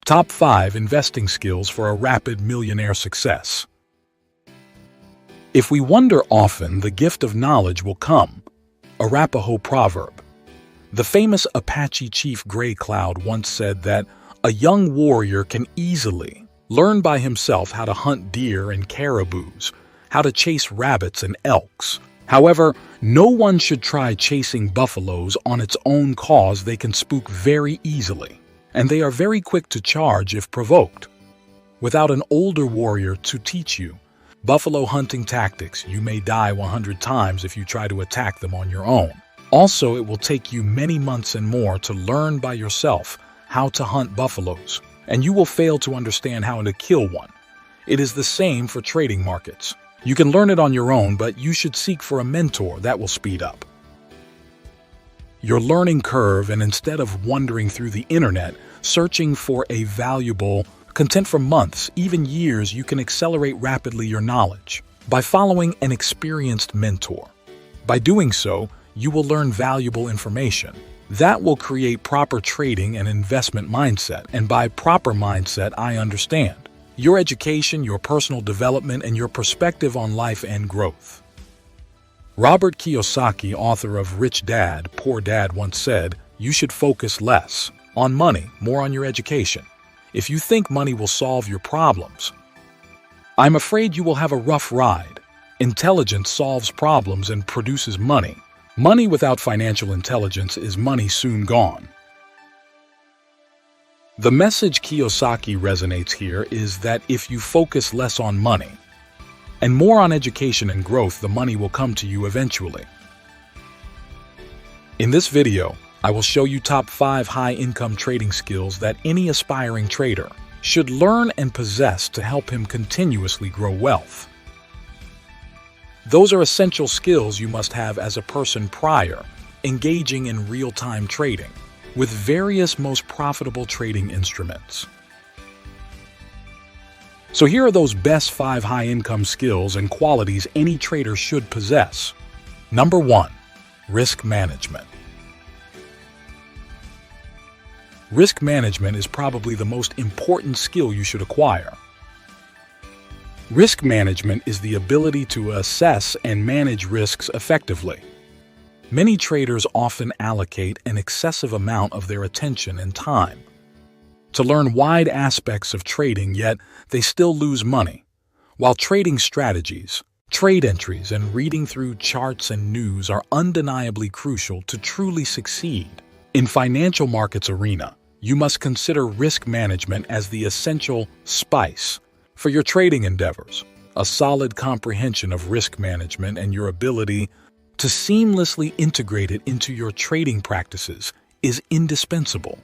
Top 5 Investing Skills for a Rapid Millionaire Success. If we wonder often, the gift of knowledge will come. Arapaho proverb. The famous Apache chief Gray Cloud once said that a young warrior can easily learn by himself how to hunt deer and caribous, how to chase rabbits and elks. However, no one should try chasing buffaloes on its own cause. They can spook very easily, and they are very quick to charge if provoked. Without an older warrior to teach you buffalo hunting tactics, you may die 100 times if you try to attack them on your own. Also, it will take you many months and more to learn by yourself how to hunt buffaloes, and you will fail to understand how to kill one. It is the same for trading markets. You can learn it on your own, but you should seek for a mentor that will speed up your learning curve, and instead of wandering through the internet, searching for a valuable content for months, even years, you can accelerate rapidly your knowledge by following an experienced mentor. By doing so, you will learn valuable information that will create proper trading and investment mindset. And by proper mindset, I understand your education, your personal development, and your perspective on life and growth. Robert Kiyosaki, author of Rich Dad, Poor Dad, once said, "You should focus less on money, more on your education. If you think money will solve your problems, I'm afraid you will have a rough ride. Intelligence solves problems and produces money. Money without financial intelligence is money soon gone." The message Kiyosaki resonates here is that if you focus less on money and more on education and growth, the money will come to you eventually. In this video, I will show you top 5 high-income trading skills that any aspiring trader should learn and possess to help him continuously grow wealth. Those are essential skills you must have as a person prior engaging in real-time trading with various most profitable trading instruments. So here are those best 5 high-income skills and qualities any trader should possess. Number 1. Risk management. Risk management is probably the most important skill you should acquire. Risk management is the ability to assess and manage risks effectively. Many traders often allocate an excessive amount of their attention and time to learn wide aspects of trading, yet they still lose money. While trading strategies, trade entries, and reading through charts and news are undeniably crucial to truly succeed in financial markets arena, you must consider risk management as the essential spice for your trading endeavors. A solid comprehension of risk management and your ability to seamlessly integrate it into your trading practices is indispensable.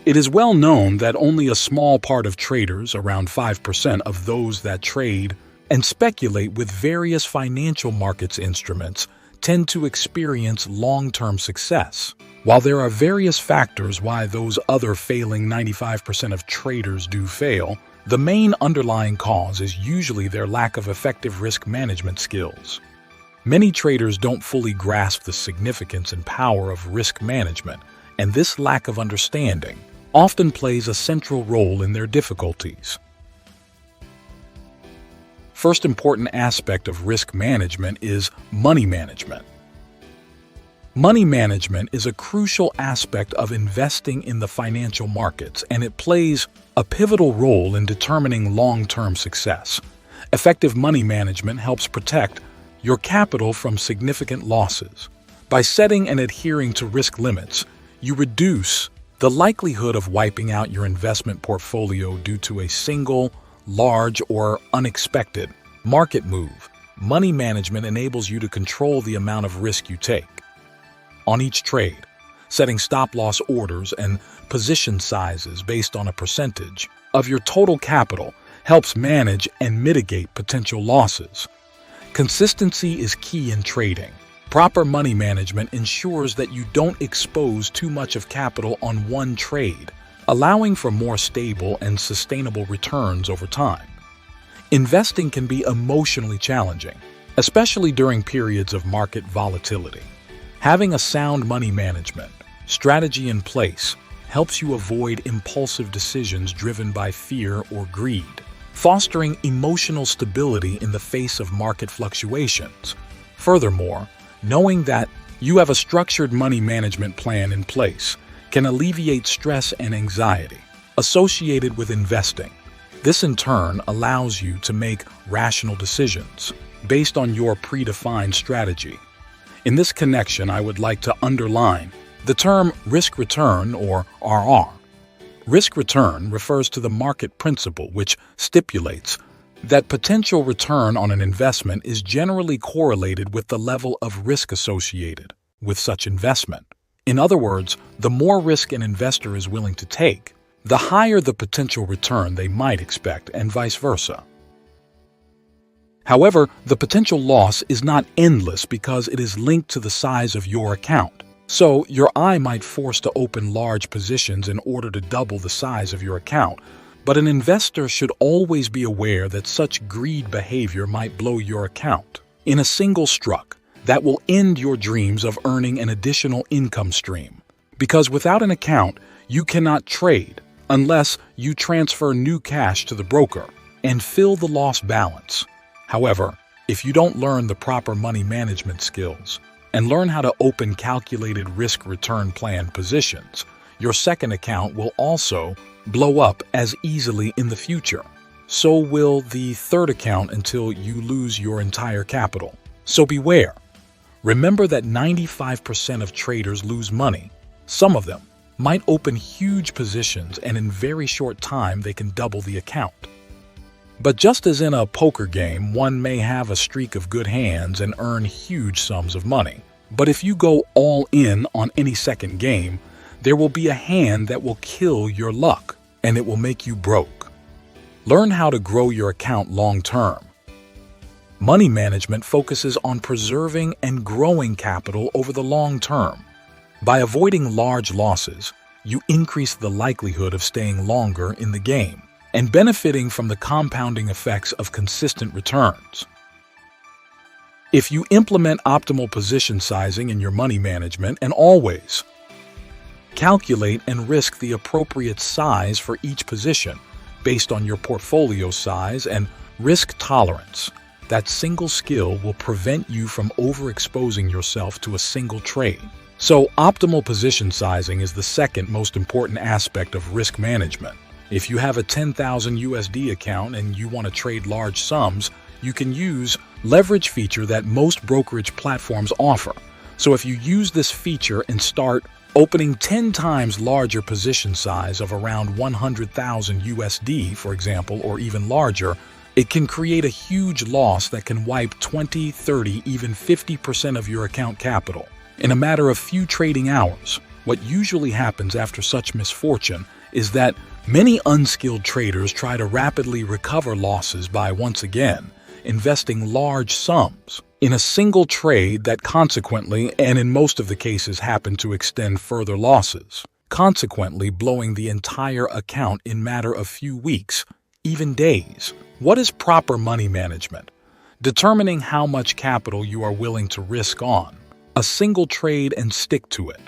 It is well known that only a small part of traders, around 5% of those that trade and speculate with various financial markets instruments, tend to experience long-term success. While there are various factors why those other failing 95% of traders do fail, the main underlying cause is usually their lack of effective risk management skills. Many traders don't fully grasp the significance and power of risk management, and this lack of understanding often plays a central role in their difficulties. First important aspect of risk management is money management. Money management is a crucial aspect of investing in the financial markets, and it plays a pivotal role in determining long-term success. Effective money management helps protect your capital from significant losses. By setting and adhering to risk limits, you reduce the likelihood of wiping out your investment portfolio due to a single, large, or unexpected market move. Money management enables you to control the amount of risk you take on each trade, setting stop-loss orders and position sizes based on a percentage of your total capital helps manage and mitigate potential losses. Consistency is key in trading. Proper money management ensures that you don't expose too much of capital on one trade, allowing for more stable and sustainable returns over time. Investing can be emotionally challenging, especially during periods of market volatility. Having a sound money management strategy in place helps you avoid impulsive decisions driven by fear or greed, fostering emotional stability in the face of market fluctuations. Furthermore, knowing that you have a structured money management plan in place can alleviate stress and anxiety associated with investing. This in turn allows you to make rational decisions based on your predefined strategy. In this connection, I would like to underline the term risk-return or RR. Risk-return refers to the market principle which stipulates that potential return on an investment is generally correlated with the level of risk associated with such investment. In other words, the more risk an investor is willing to take, the higher the potential return they might expect, and vice versa. However, the potential loss is not endless because it is linked to the size of your account. So, your eye might force to open large positions in order to double the size of your account, but an investor should always be aware that such greed behavior might blow your account in a single stroke that will end your dreams of earning an additional income stream. Because without an account, you cannot trade unless you transfer new cash to the broker and fill the lost balance. However, if you don't learn the proper money management skills and learn how to open calculated risk-return plan positions, your second account will also blow up as easily in the future. So will the third account until you lose your entire capital. So beware. Remember that 95% of traders lose money. Some of them might open huge positions and in very short time they can double the account. But just as in a poker game, one may have a streak of good hands and earn huge sums of money. But if you go all in on any second game, there will be a hand that will kill your luck, and it will make you broke. Learn how to grow your account long term. Money management focuses on preserving and growing capital over the long term. By avoiding large losses, you increase the likelihood of staying longer in the game and benefiting from the compounding effects of consistent returns. If you implement optimal position sizing in your money management and always calculate and risk the appropriate size for each position based on your portfolio size and risk tolerance, that single skill will prevent you from overexposing yourself to a single trade. So, optimal position sizing is the second most important aspect of risk management. If you have a 10,000 USD account and you want to trade large sums, you can use leverage feature that most brokerage platforms offer. So if you use this feature and start opening 10 times larger position size of around 100,000 USD, for example, or even larger, it can create a huge loss that can wipe 20, 30, even 50% of your account capital in a matter of few trading hours. What usually happens after such misfortune is that many unskilled traders try to rapidly recover losses by once again investing large sums in a single trade that consequently, and in most of the cases, happen to extend further losses, consequently blowing the entire account in matter of few weeks, even days. What is proper money management? Determining how much capital you are willing to risk on a single trade and stick to it.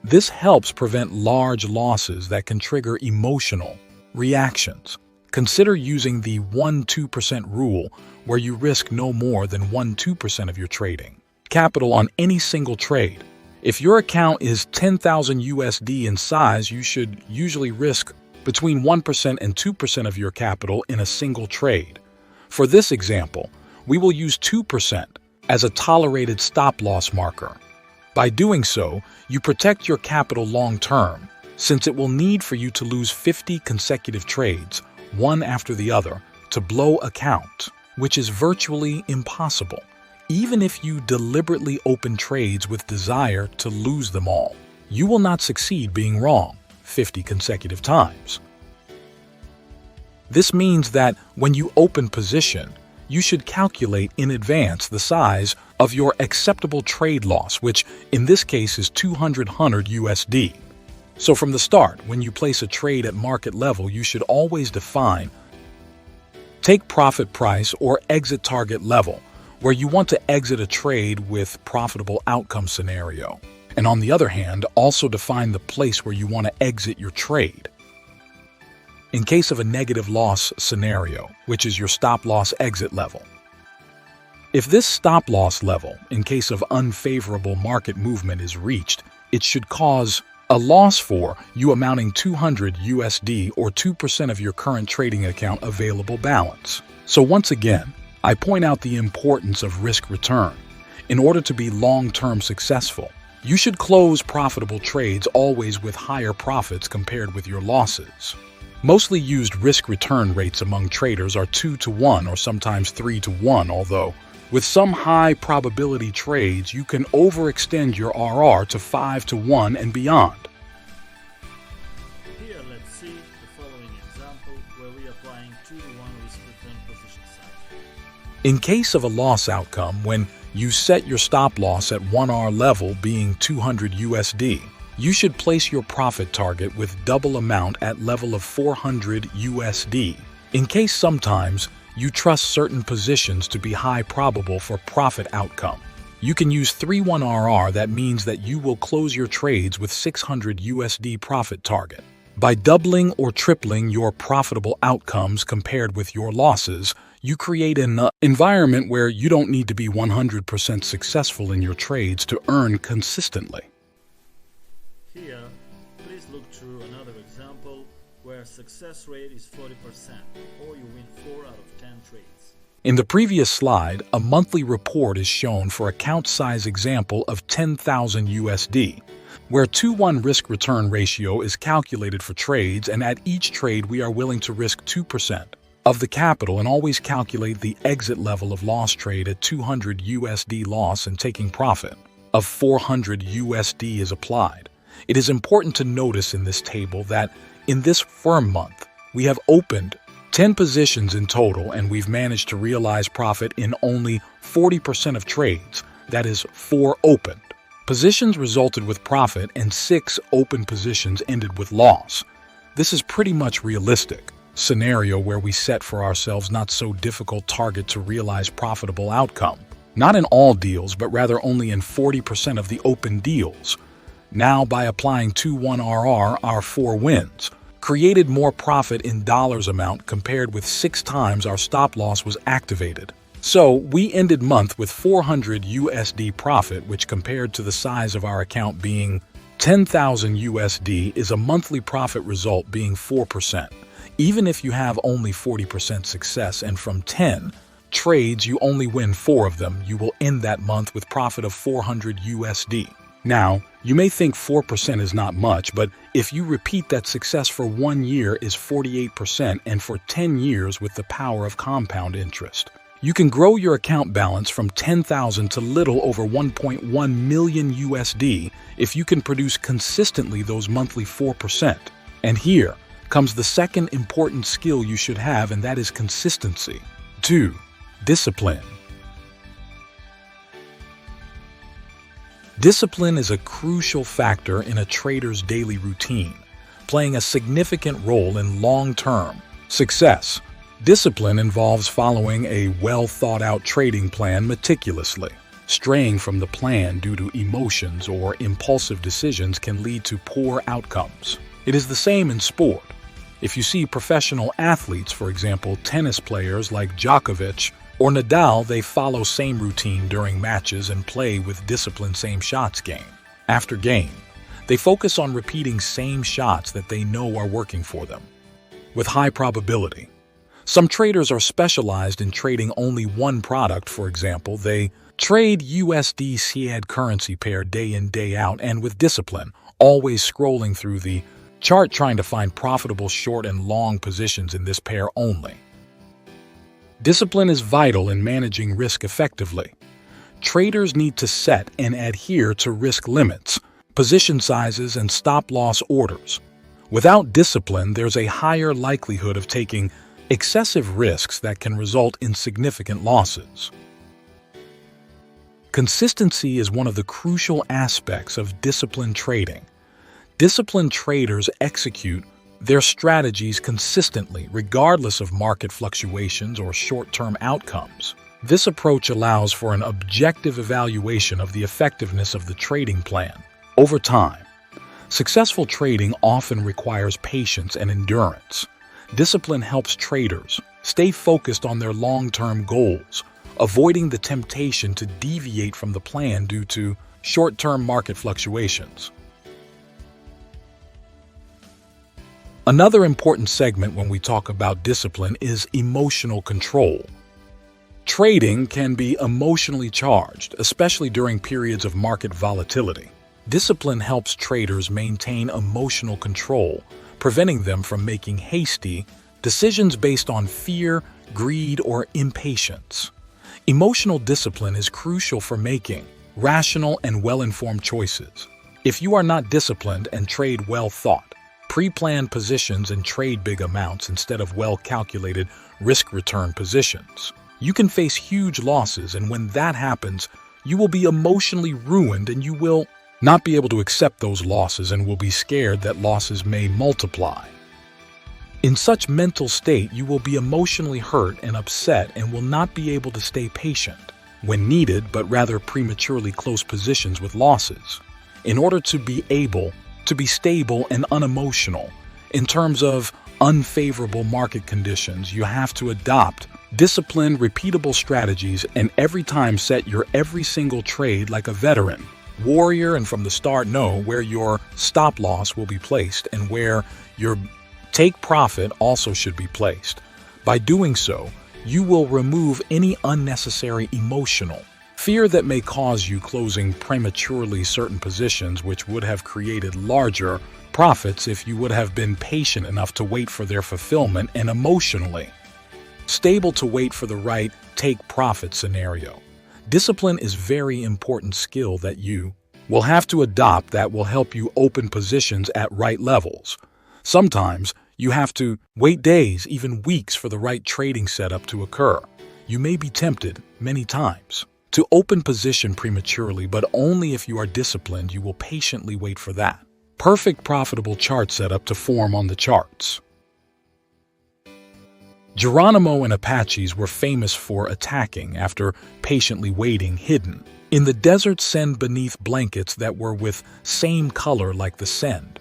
This helps prevent large losses that can trigger emotional reactions. Consider using the 1-2% rule, where you risk no more than 1-2% of your trading capital on any single trade. If your account is 10,000 USD in size, you should usually risk between 1% and 2% of your capital in a single trade. For this example, we will use 2% as a tolerated stop-loss marker. By doing so, you protect your capital long-term, since it will need for you to lose 50 consecutive trades, one after the other, to blow a count, which is virtually impossible, even if you deliberately open trades with desire to lose them all. You will not succeed being wrong 50 consecutive times. This means that when you open position, you should calculate in advance the size of your acceptable trade loss, which in this case is 200 USD. So from the start, when you place a trade at market level, you should always define take profit price or exit target level, where you want to exit a trade with profitable outcome scenario. and on the other hand, also define the place where you want to exit your trade. In case of a negative loss scenario, which is your stop-loss exit level. If this stop-loss level, in case of unfavorable market movement, is reached, it should cause a loss for you amounting $200 or 2% of your current trading account available balance. So once again, I point out the importance of risk return. In order to be long-term successful, you should close profitable trades always with higher profits compared with your losses. Mostly used risk-return rates among traders are 2-to-1 or sometimes 3-to-1, although with some high-probability trades, you can overextend your RR to 5-to-1 and beyond. Here, let's see the following example where we are applying 2-to-1 risk-return position size. In case of a loss outcome, when you set your stop-loss at 1R level being $200, you should place your profit target with double amount at level of $400. In case sometimes you trust certain positions to be high probable for profit outcome, you can use 3-1RR. That means that you will close your trades with $600 profit target. By doubling or tripling your profitable outcomes compared with your losses, you create an environment where you don't need to be 100% successful in your trades to earn consistently. Here, please look through another example where success rate is 40% or you win 4 out of 10 trades. In the previous slide, a monthly report is shown for account size example of $10,000, where 2-1 risk-return ratio is calculated for trades, and at each trade we are willing to risk 2% of the capital and always calculate the exit level of loss trade at $200 loss and taking profit of $400 is applied. It is important to notice in this table that in this firm month, we have opened 10 positions in total and we've managed to realize profit in only 40% of trades, that is 4 opened. Positions resulted with profit and 6 open positions ended with loss. This is pretty much realistic scenario where we set for ourselves not so difficult target to realize profitable outcome. Not in all deals, but rather only in 40% of the open deals. Now, by applying 2-1RR, our 4 wins created more profit in dollars amount compared with 6 times our stop loss was activated. So we ended month with $400 profit, which compared to the size of our account being $10,000 is a monthly profit result being 4%. Even if you have only 40% success and from 10 trades you only win 4 of them, you will end that month with profit of $400. Now, you may think 4% is not much, but if you repeat that success for 1 year is 48% and for 10 years with the power of compound interest, you can grow your account balance from $10,000 to little over $1.1 million if you can produce consistently those monthly 4%. And here comes the second important skill you should have, and that is consistency. 2. Discipline. Discipline is a crucial factor in a trader's daily routine, playing a significant role in long-term success. Discipline involves following a well-thought-out trading plan meticulously. Straying from the plan due to emotions or impulsive decisions can lead to poor outcomes. It is the same in sport. If you see professional athletes, for example, tennis players like Djokovic or Nadal, they follow same routine during matches and play with discipline same shots game after game. They focus on repeating same shots that they know are working for them with high probability. Some traders are specialized in trading only one product. For example, they trade USD CAD currency pair day in, day out, and with discipline, always scrolling through the chart trying to find profitable short and long positions in this pair only. Discipline is vital in managing risk effectively. Traders need to set and adhere to risk limits, position sizes, and stop-loss orders. Without discipline, there's a higher likelihood of taking excessive risks that can result in significant losses. Consistency is one of the crucial aspects of disciplined trading. Disciplined traders execute their strategies consistently, regardless of market fluctuations or short-term outcomes. This approach allows for an objective evaluation of the effectiveness of the trading plan. Over time, successful trading often requires patience and endurance. Discipline helps traders stay focused on their long-term goals, avoiding the temptation to deviate from the plan due to short-term market fluctuations. Another important segment when we talk about discipline is emotional control. Trading can be emotionally charged, especially during periods of market volatility. Discipline helps traders maintain emotional control, preventing them from making hasty decisions based on fear, greed, or impatience. Emotional discipline is crucial for making rational and well-informed choices. If you are not disciplined and trade well-thought, pre-planned positions and trade big amounts instead of well-calculated risk-return positions, you can face huge losses, and when that happens, you will be emotionally ruined and you will not be able to accept those losses and will be scared that losses may multiply. In such mental state, you will be emotionally hurt and upset and will not be able to stay patient when needed, but rather prematurely close positions with losses. In order to be able to be stable and unemotional in terms of unfavorable market conditions, you have to adopt disciplined, repeatable strategies and every time set your every single trade like a veteran warrior, and from the start know where your stop loss will be placed and where your take profit also should be placed. By doing so, you will remove any unnecessary emotional fear that may cause you closing prematurely certain positions, which would have created larger profits if you would have been patient enough to wait for their fulfillment and emotionally stable to wait for the right take profit scenario. Discipline is a very important skill that you will have to adopt that will help you open positions at right levels. Sometimes you have to wait days, even weeks, for the right trading setup to occur. You may be tempted many times to open position prematurely, but only if you are disciplined, you will patiently wait for that perfect profitable chart setup to form on the charts. Geronimo and Apaches were famous for attacking after patiently waiting hidden in the desert sand beneath blankets that were with same color like the sand.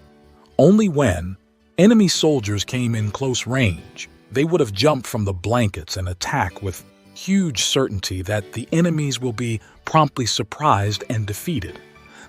Only when enemy soldiers came in close range, they would have jumped from the blankets and attack with huge certainty that the enemies will be promptly surprised and defeated.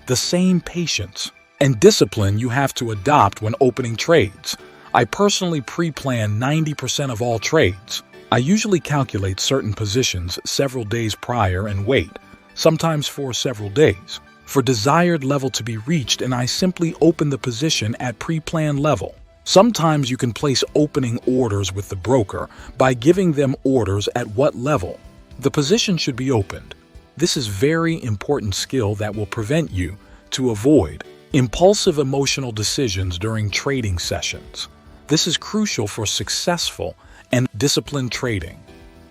The same patience and discipline you have to adopt when opening trades. I personally pre-plan 90% of all trades. I usually calculate certain positions several days prior and wait, sometimes for several days, for desired level to be reached, and I simply open the position at pre-planned level. Sometimes you can place opening orders with the broker by giving them orders at what level the position should be opened. This is very important skill that will prevent you to avoid impulsive emotional decisions during trading sessions. This is crucial for successful and disciplined trading.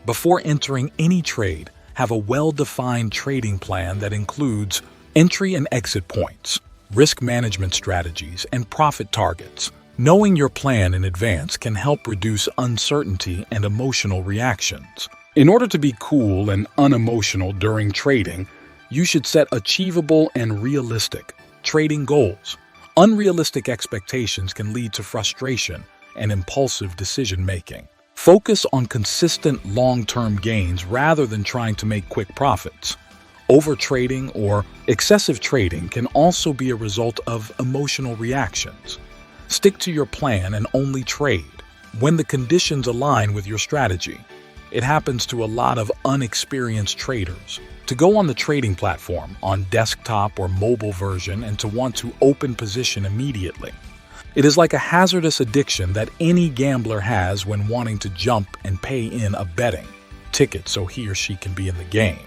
Before entering any trade, have a well-defined trading plan that includes entry and exit points, risk management strategies, and profit targets. Knowing your plan in advance can help reduce uncertainty and emotional reactions. In order to be cool and unemotional during trading, you should set achievable and realistic trading goals. Unrealistic expectations can lead to frustration and impulsive decision-making. Focus on consistent long-term gains rather than trying to make quick profits. Overtrading or excessive trading can also be a result of emotional reactions. Stick to your plan and only trade when the conditions align with your strategy. It happens to a lot of unexperienced traders to go on the trading platform on desktop or mobile version and to want to open position immediately. It is like a hazardous addiction that any gambler has when wanting to jump and pay in a betting ticket so he or she can be in the game.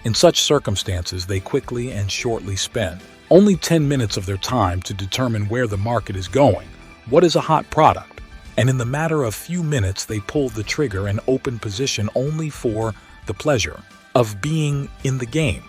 In such circumstances, they quickly and shortly spend only 10 minutes of their time to determine where the market is going, what is a hot product, and in the matter of few minutes they pull the trigger and open position only for the pleasure of being in the game.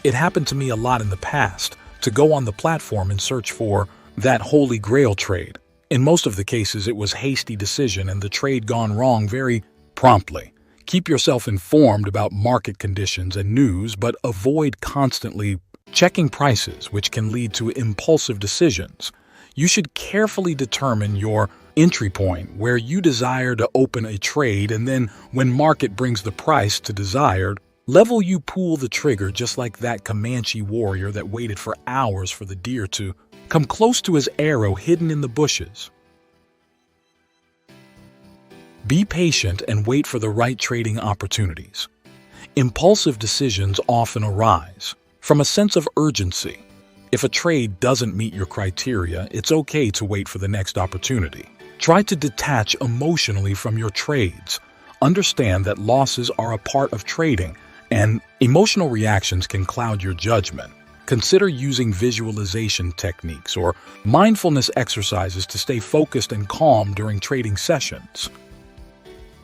It happened to me a lot in the past to go on the platform and search for that holy grail trade. In most of the cases, it was hasty decision and the trade gone wrong very promptly. Keep yourself informed about market conditions and news, but avoid constantly checking prices, which can lead to impulsive decisions. You should carefully determine your entry point, where you desire to open a trade, and then when market brings the price to desired level, you pull the trigger, just like that Comanche warrior that waited for hours for the deer to come close to his arrow hidden in the bushes. Be patient and wait for the right trading opportunities. Impulsive decisions often arise from a sense of urgency. If a trade doesn't meet your criteria, it's okay to wait for the next opportunity. Try to detach emotionally from your trades. Understand that losses are a part of trading, and emotional reactions can cloud your judgment. Consider using visualization techniques or mindfulness exercises to stay focused and calm during trading sessions.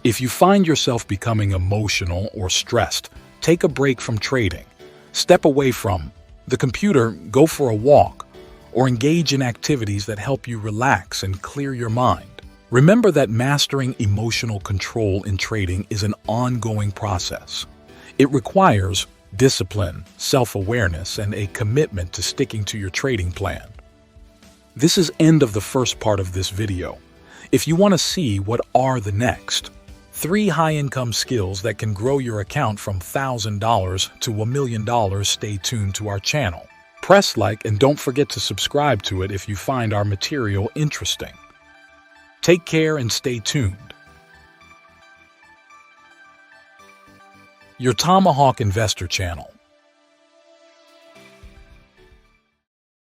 If you find yourself becoming emotional or stressed, take a break from trading. Step away from the computer, go for a walk, or engage in activities that help you relax and clear your mind. Remember that mastering emotional control in trading is an ongoing process. It requires discipline, self-awareness, and a commitment to sticking to your trading plan. This is end of the first part of this video. If you want to see what are the next 3 high-income skills that can grow your account from $1,000 to $1 million, stay tuned to our channel. Press like and don't forget to subscribe to it if you find our material interesting. Take care and stay tuned. Your Tomahawk Investor Channel.